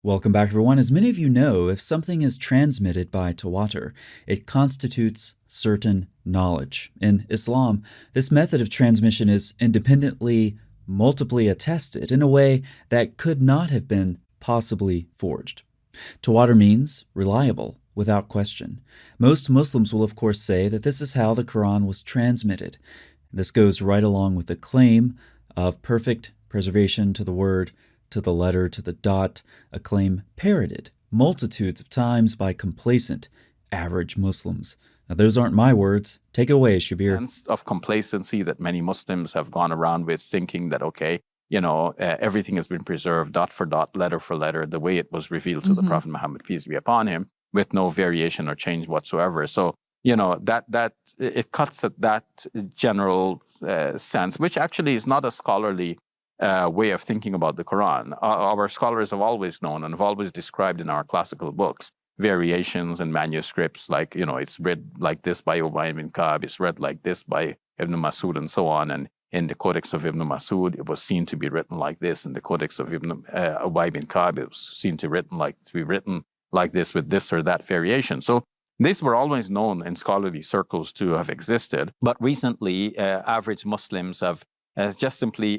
Welcome back, everyone. As many of you know, if something is transmitted by Tawatur, it constitutes certain knowledge. In Islam, this method of transmission is independently, multiply attested in a way that could not have been possibly forged. Tawatur means reliable, without question. Most Muslims will, of course, say that this is how the Quran was transmitted. This goes right along with the claim of perfect preservation to the word, to the letter, to the dot, a claim parroted multitudes of times by complacent, average Muslims. Now, those aren't my words. Take it away, Shabir. Sense of complacency that many Muslims have gone around with, thinking that, okay, everything has been preserved dot for dot, letter for letter, the way it was revealed to the Prophet Muhammad, peace be upon him, with no variation or change whatsoever. So, that it cuts at that general sense, which actually is not a scholarly way of thinking about the Quran. Our scholars have always known and have always described in our classical books variations and manuscripts, like, it's read like this by Ubay ibn Ka'b, it's read like this by Ibn Masud, and so on. And in the Codex of Ibn Masud, it was seen to be written like this. In the Codex of Ubay ibn Ka'b, it was seen to be written like this with this or that variation. So these were always known in scholarly circles to have existed. But recently, average Muslims have just simply,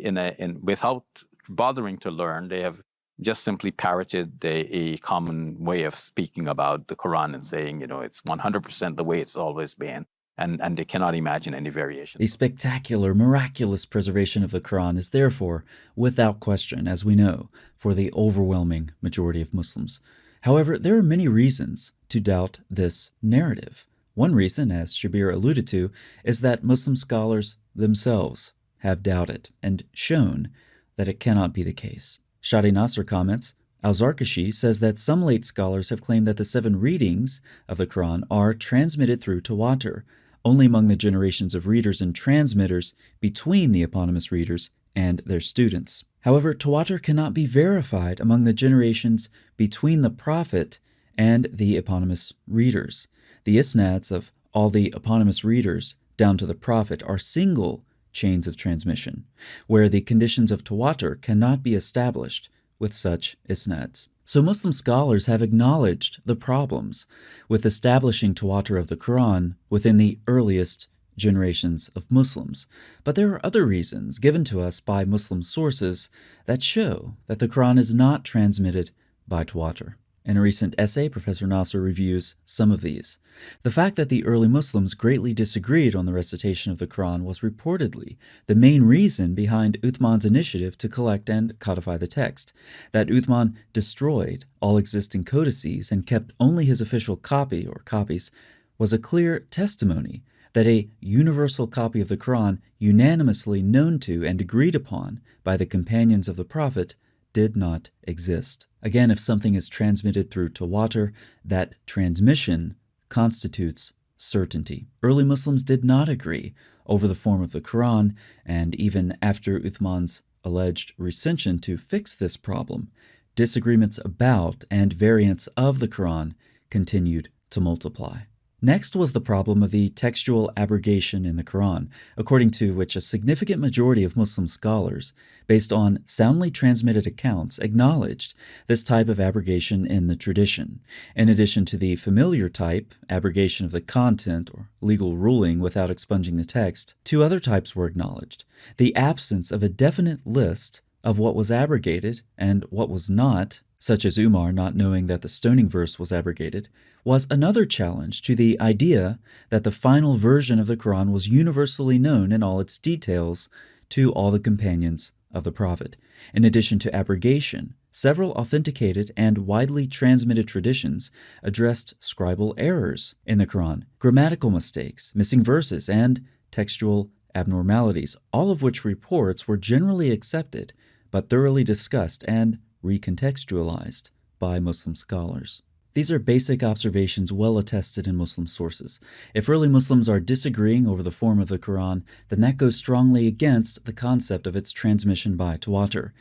without bothering to learn, they have just simply parroted a common way of speaking about the Quran and saying, it's 100% the way it's always been, and they cannot imagine any variation. The spectacular, miraculous preservation of the Quran is therefore, without question, as we know, for the overwhelming majority of Muslims. However, there are many reasons to doubt this narrative. One reason, as Shabir alluded to, is that Muslim scholars themselves have doubted and shown that it cannot be the case. Shadi Nasser comments, Al-Zarkashi says that some late scholars have claimed that the 7 readings of the Quran are transmitted through Tawatur, only among the generations of readers and transmitters between the eponymous readers and their students. However, Tawatur cannot be verified among the generations between the Prophet and the eponymous readers. The isnads of all the eponymous readers down to the Prophet are single chains of transmission, where the conditions of Tawatur cannot be established with such isnads. So Muslim scholars have acknowledged the problems with establishing Tawatur of the Quran within the earliest generations of Muslims. But there are other reasons given to us by Muslim sources that show that the Quran is not transmitted by Tawatur. In a recent essay, Professor Nasser reviews some of these. The fact that the early Muslims greatly disagreed on the recitation of the Quran was reportedly the main reason behind Uthman's initiative to collect and codify the text. That Uthman destroyed all existing codices and kept only his official copy or copies was a clear testimony that a universal copy of the Quran, unanimously known to and agreed upon by the companions of the Prophet, did not exist. Again, if something is transmitted through Tawatur, that transmission constitutes certainty. Early Muslims did not agree over the form of the Quran, and even after Uthman's alleged recension to fix this problem, disagreements about and variants of the Quran continued to multiply. Next was the problem of the textual abrogation in the Quran, according to which a significant majority of Muslim scholars, based on soundly transmitted accounts, acknowledged this type of abrogation in the tradition. In addition to the familiar type, abrogation of the content or legal ruling without expunging the text, 2 other types were acknowledged. The absence of a definite list of what was abrogated and what was not, such as Umar not knowing that the stoning verse was abrogated, was another challenge to the idea that the final version of the Quran was universally known in all its details to all the companions of the Prophet. In addition to abrogation, several authenticated and widely transmitted traditions addressed scribal errors in the Quran, grammatical mistakes, missing verses, and textual abnormalities, all of which reports were generally accepted but thoroughly discussed and recontextualized by Muslim scholars. These are basic observations well attested in Muslim sources. If early Muslims are disagreeing over the form of the Quran, then that goes strongly against the concept of its transmission by Tawatur.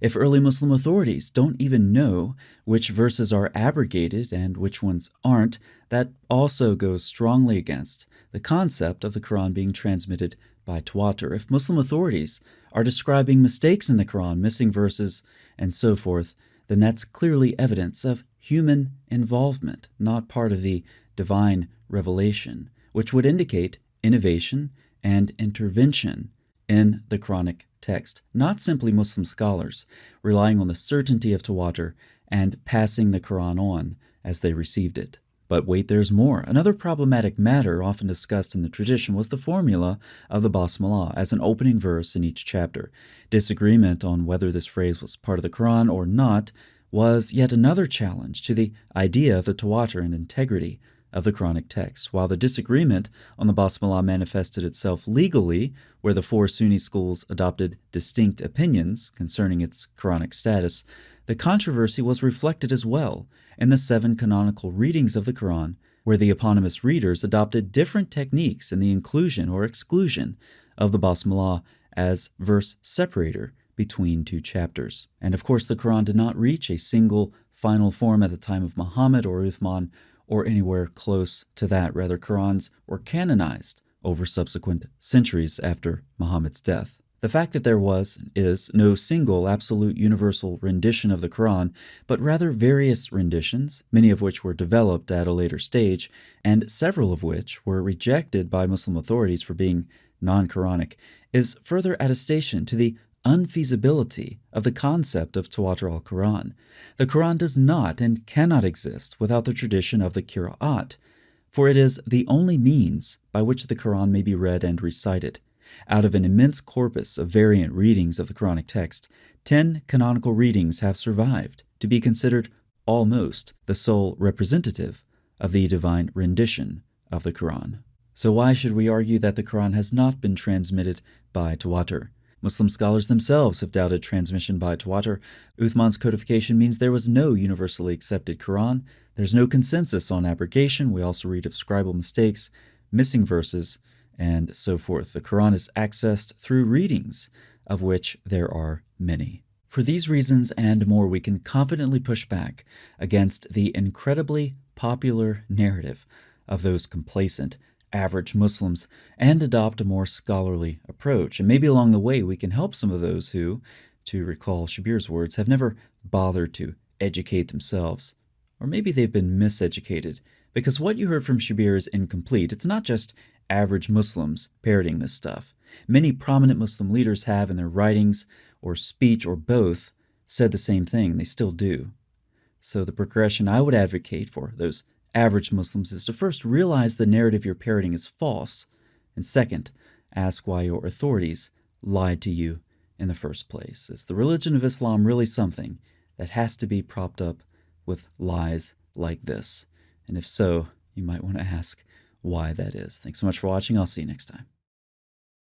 If early Muslim authorities don't even know which verses are abrogated and which ones aren't, that also goes strongly against the concept of the Quran being transmitted by Tawatur. If Muslim authorities are describing mistakes in the Quran, missing verses, and so forth, then that's clearly evidence of human involvement, not part of the divine revelation, which would indicate innovation and intervention in the Quranic text, not simply Muslim scholars relying on the certainty of Tawatur and passing the Quran on as they received it. But wait, there's more. Another problematic matter often discussed in the tradition was the formula of the Basmalah as an opening verse in each chapter. Disagreement on whether this phrase was part of the Quran or not was yet another challenge to the idea of the Tawatur and integrity of the Quranic text. While the disagreement on the Basmalah manifested itself legally, where the four Sunni schools adopted distinct opinions concerning its Quranic status, the controversy was reflected as well in the 7 canonical readings of the Quran, where the eponymous readers adopted different techniques in the inclusion or exclusion of the Basmalah as verse separator between 2 chapters. And of course, the Quran did not reach a single final form at the time of Muhammad or Uthman or anywhere close to that. Rather, Qurans were canonized over subsequent centuries after Muhammad's death. The fact that there is no single absolute universal rendition of the Quran, but rather various renditions, many of which were developed at a later stage, and several of which were rejected by Muslim authorities for being non-Quranic, is further attestation to the unfeasibility of the concept of Tawatur al-Quran. The Quran does not and cannot exist without the tradition of the Qira'at, for it is the only means by which the Quran may be read and recited. Out of an immense corpus of variant readings of the Quranic text, 10 canonical readings have survived to be considered almost the sole representative of the divine rendition of the Quran. So why should we argue that the Quran has not been transmitted by Tawatur? Muslim scholars themselves have doubted transmission by Tawatur. Uthman's codification means there was no universally accepted Quran. There's no consensus on abrogation. We also read of scribal mistakes, missing verses, and so forth. The Quran is accessed through readings, of which there are many. For these reasons and more, we can confidently push back against the incredibly popular narrative of those complacent, average Muslims and adopt a more scholarly approach. And maybe along the way, we can help some of those who, to recall Shabir's words, have never bothered to educate themselves. Or maybe they've been miseducated, because what you heard from Shabir is incomplete. It's not just average Muslims parroting this stuff. Many prominent Muslim leaders have in their writings or speech or both said the same thing. They still do. So the progression I would advocate for those average Muslims is to first realize the narrative you're parroting is false, and second, ask why your authorities lied to you in the first place. Is the religion of Islam really something that has to be propped up with lies like this? And if so, you might want to ask why that is. Thanks so much for watching. I'll see you next time.